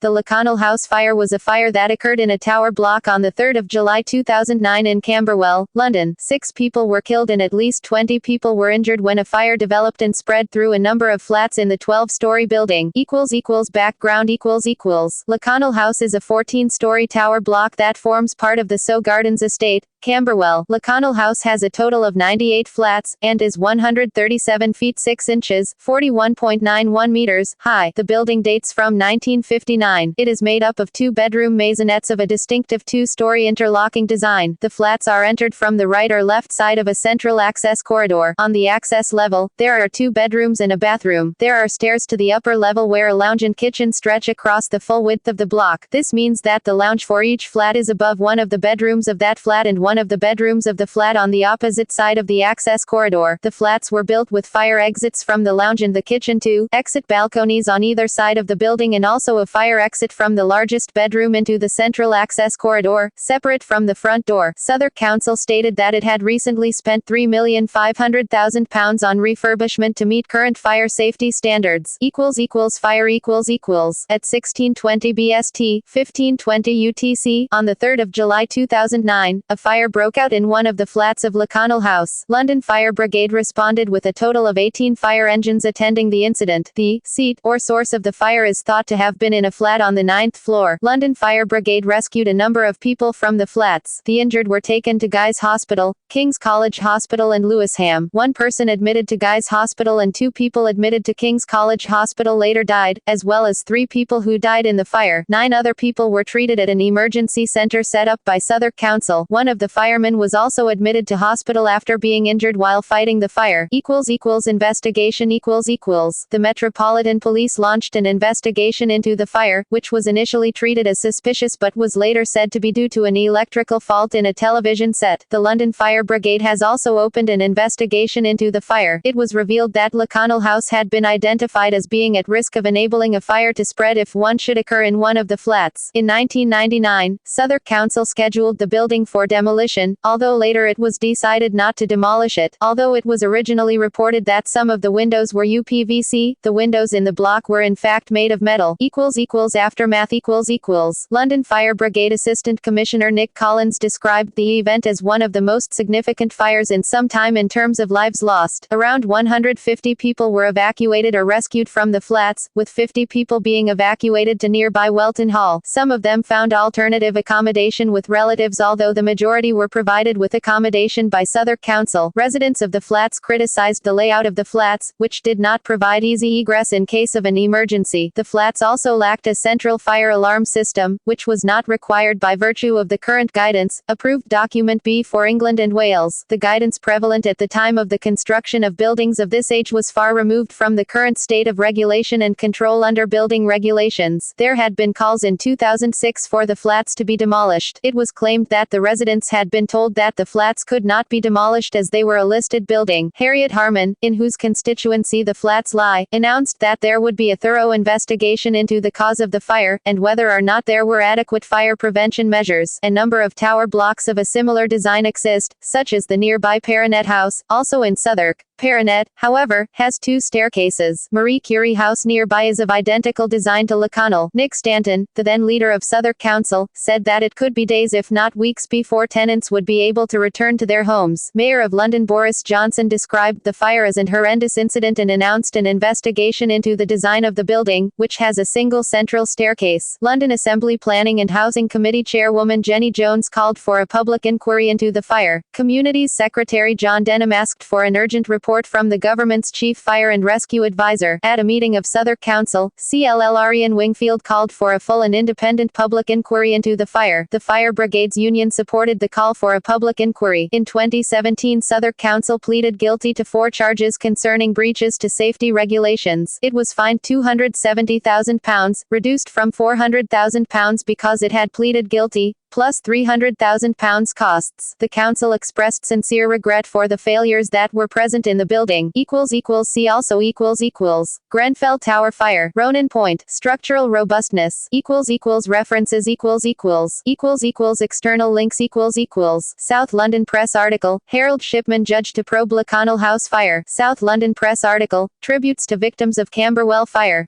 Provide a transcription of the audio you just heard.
The Lakanal House fire was a fire that occurred in a tower block on 3 July 2009 in Camberwell, London. 6 people were killed and at least 20 people were injured when a fire developed and spread through a number of flats in the 12-story building. Background Lakanal House is a 14-story tower block that forms part of the Sow Gardens estate, Camberwell. Lakanal House has a total of 98 flats, and is 137 feet 6 inches, 41.91 meters, high. The building dates from 1959. It is made up of 2-bedroom maisonettes of a distinctive 2-story interlocking design. The flats are entered from the right or left side of a central access corridor. On the access level, there are 2 bedrooms and a bathroom. There are stairs to the upper level where a lounge and kitchen stretch across the full width of the block. This means that the lounge for each flat is above one of the bedrooms of that flat and one of the bedrooms of the flat on the opposite side of the access corridor. The flats were built with fire exits from the lounge and the kitchen, 2 exit balconies on either side of the building, and also a fire exit from the largest bedroom into the central access corridor, separate from the front door. Southwark Council stated that it had recently spent £3,500,000 on refurbishment to meet current fire safety standards. Fire At 1620 BST, 1520 UTC, on 3 July 2009, a fire broke out in one of the flats of Lakanal House. London Fire Brigade responded with a total of 18 fire engines attending the incident. The seat, or source of the fire, is thought to have been in a flat on the 9th floor. London Fire Brigade rescued a number of people from the flats. The injured were taken to Guy's Hospital, King's College Hospital and Lewisham. 1 person admitted to Guy's Hospital and 2 people admitted to King's College Hospital later died, as well as 3 people who died in the fire. 9 other people were treated at an emergency center set up by Southwark Council. One of the firemen was also admitted to hospital after being injured while fighting the fire. Investigation The Metropolitan Police launched an investigation into the fire, which was initially treated as suspicious but was later said to be due to an electrical fault in a television set. The London Fire Brigade has also opened an investigation into the fire. It was revealed that Lakanal House had been identified as being at risk of enabling a fire to spread if one should occur in one of the flats. In 1999, Southwark Council scheduled the building for demolition, although later it was decided not to demolish it. Although it was originally reported that some of the windows were UPVC, the windows in the block were in fact made of metal. Aftermath London Fire Brigade Assistant Commissioner Nick Collins described the event as one of the most significant fires in some time in terms of lives lost. Around 150 people were evacuated or rescued from the flats, with 50 people being evacuated to nearby Welton Hall. Some of them found alternative accommodation with relatives, although the majority were provided with accommodation by Southwark Council. Residents of the flats criticized the layout of the flats, which did not provide easy egress in case of an emergency. The flats also lacked a central fire alarm system, which was not required by virtue of the current guidance, approved document B for England and Wales. The guidance prevalent at the time of the construction of buildings of this age was far removed from the current state of regulation and control under building regulations. There had been calls in 2006 for the flats to be demolished. It was claimed that the residents had been told that the flats could not be demolished as they were a listed building. Harriet Harman, in whose constituency the flats lie, announced that there would be a thorough investigation into the cause of the fire, and whether or not there were adequate fire prevention measures. A number of tower blocks of a similar design exist, such as the nearby Paranet House, also in Southwark. Paranet, however, has 2 staircases. Marie Curie House nearby is of identical design to Lakanal. Nick Stanton, the then leader of Southwark Council, said that it could be days if not weeks before tenants would be able to return to their homes. Mayor of London Boris Johnson described the fire as an horrendous incident and announced an investigation into the design of the building, which has a single central staircase. London Assembly Planning and Housing Committee Chairwoman Jenny Jones called for a public inquiry into the fire. Communities Secretary John Denham asked for an urgent report from the government's chief fire and rescue advisor. At a meeting of Southwark Council, CLL Ian Wingfield called for a full and independent public inquiry into the fire. The Fire Brigades Union supported the call for a public inquiry. In 2017, Southwark Council pleaded guilty to 4 charges concerning breaches to safety regulations. It was fined £270,000, reduced from £400,000 because it had pleaded guilty, plus £300,000 costs. The council expressed sincere regret for the failures that were present in the building. See also Grenfell Tower fire. Ronan Point. Structural robustness. References. External links. South London Press article. Harold Shipman judged to probe Lakanal House fire. South London Press article. Tributes to victims of Camberwell fire.